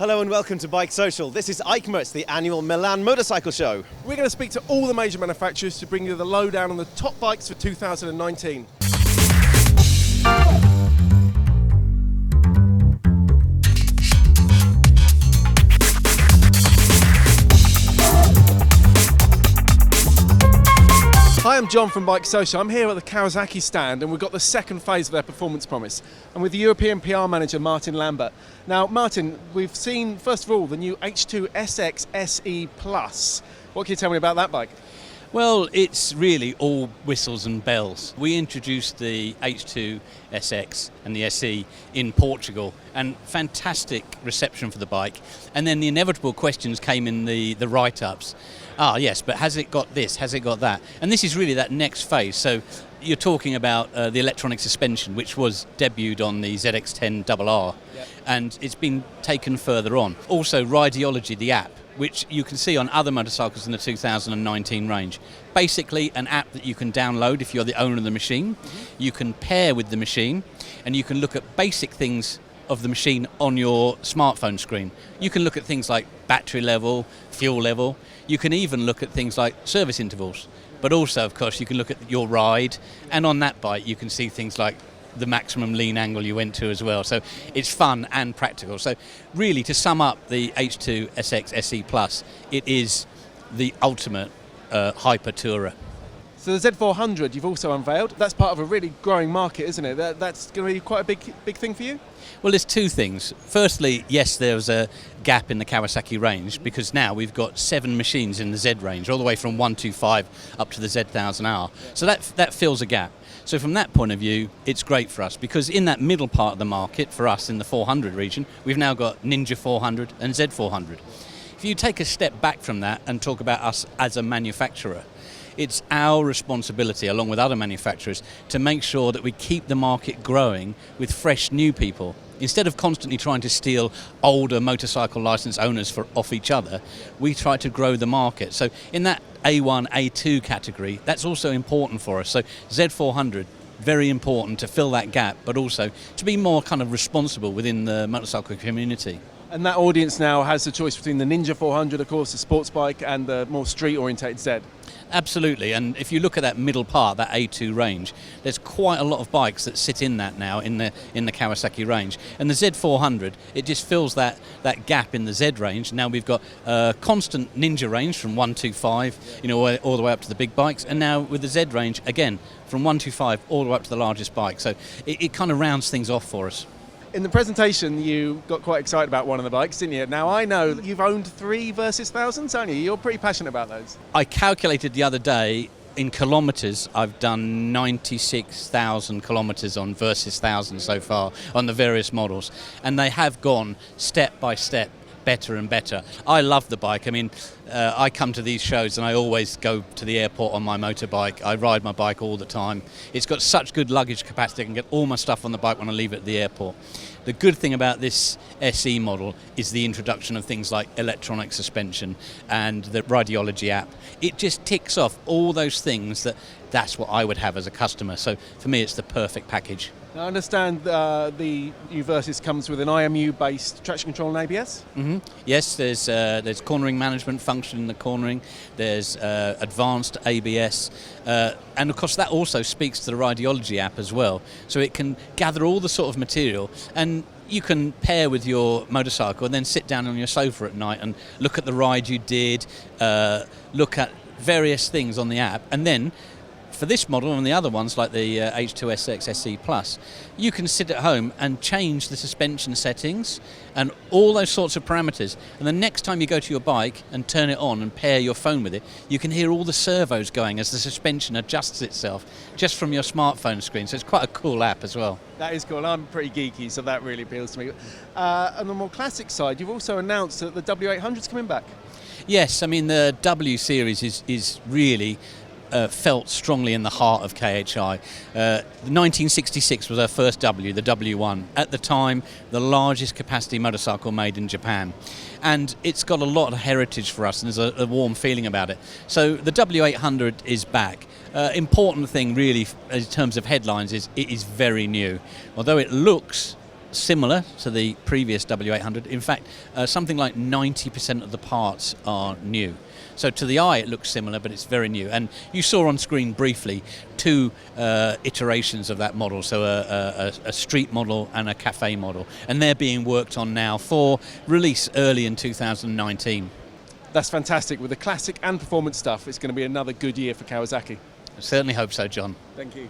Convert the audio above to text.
Hello and welcome to Bike Social. This is EICMA, the annual Milan motorcycle show. We're going to speak to all the major manufacturers to bring you the lowdown on the top bikes for 2019. Hi, I'm John from Bike Social. I'm here at the Kawasaki stand and we've got the second phase of their performance promise. I'm with the European PR manager Martin Lambert. Now Martin, we've seen first of all the new H2 SX SE Plus. What can you tell me about that bike? Well, it's really all whistles and bells. We introduced the H2 SX and the SE in Portugal, and fantastic reception for the bike. And then the inevitable questions came in the write-ups. Yes, but has it got this? Has it got that? And this is really that next phase. So you're talking about the electronic suspension, which was debuted on the ZX10 RR, and it's been taken further on. Also, Rideology, the app, which you can see on other motorcycles in the 2019 range. Basically, an app that you can download if you're the owner of the machine. You can pair with the machine, and you can look at basic things of the machine on your smartphone screen. You can look at things like battery level, fuel level. You can even look at things like service intervals. But also, of course, you can look at your ride, and on that bike you can see things like the maximum lean angle you went to as well. So it's fun and practical. So really, to sum up the H2 SX SE Plus, it is the ultimate hyper tourer. So the Z400 you've also unveiled. That's part of a really growing market, isn't it? That's going to be quite a big thing for you? Well, there's two things. Firstly, yes, there's a gap in the Kawasaki range because now we've got 7 machines in the Z range, all the way from 125 up to the Z1000R. So that fills a gap. So from that point of view, it's great for us because in that middle part of the market, for us in the 400 region, we've now got Ninja 400 and Z400. If you take a step back from that and talk about us as a manufacturer, it's our responsibility, along with other manufacturers, to make sure that we keep the market growing with fresh new people. Instead of constantly trying to steal older motorcycle license owners off each other, we try to grow the market. So in that A1, A2 category, that's also important for us. So Z400, very important to fill that gap, but also to be more kind of responsible within the motorcycle community. And that audience now has the choice between the Ninja 400, of course, the sports bike, and the more street-orientated Z. Absolutely, and if you look at that middle part, that A2 range, there's quite a lot of bikes that sit in that now in the Kawasaki range. And the Z400, it just fills that gap in the Z range. Now we've got a constant Ninja range from 125, all the way up to the big bikes, and now with the Z range, again, from 125 all the way up to the largest bike. So it kind of rounds things off for us. In the presentation, you got quite excited about one of the bikes, didn't you? Now, I know that you've owned 3 Versys 1000s, haven't you? You're pretty passionate about those. I calculated the other day, in kilometres, I've done 96,000 kilometres on Versys 1000 so far, on the various models. And they have gone step by step, better and better. I love the bike. I mean, I come to these shows and I always go to the airport on my motorbike. I ride my bike all the time. It's got such good luggage capacity. I can get all my stuff on the bike when I leave it at the airport. The good thing about this SE model is the introduction of things like electronic suspension and the Rideology app. It just ticks off all those things that's what I would have as a customer. So for me, it's the perfect package. Now, I understand the new Versys comes with an IMU-based traction control and ABS? Mm-hmm. Yes, there's cornering management function in the cornering, there's advanced ABS, and of course that also speaks to the Rideology app as well. So it can gather all the sort of material, and you can pair with your motorcycle and then sit down on your sofa at night and look at the ride you did, look at various things on the app, and then for this model and the other ones like the H2 SX SE Plus, you can sit at home and change the suspension settings and all those sorts of parameters. And the next time you go to your bike and turn it on and pair your phone with it, you can hear all the servos going as the suspension adjusts itself just from your smartphone screen. So it's quite a cool app as well. That is cool. I'm pretty geeky, so that really appeals to me. On the more classic side, you've also announced that the W800 is coming back. Yes, I mean the W series is really felt strongly in the heart of KHI. 1966 was our first W, the W1. At the time, the largest capacity motorcycle made in Japan. And it's got a lot of heritage for us, and there's a warm feeling about it. So the W800 is back. Important thing really in terms of headlines is it is very new. Although it looks similar to the previous W800. In fact, something like 90% of the parts are new. So to the eye it looks similar, but it's very new. And you saw on screen briefly 2 iterations of that model, so a street model and a cafe model. And they're being worked on now for release early in 2019. That's fantastic. With the classic and performance stuff, it's going to be another good year for Kawasaki. I certainly hope so, John. Thank you.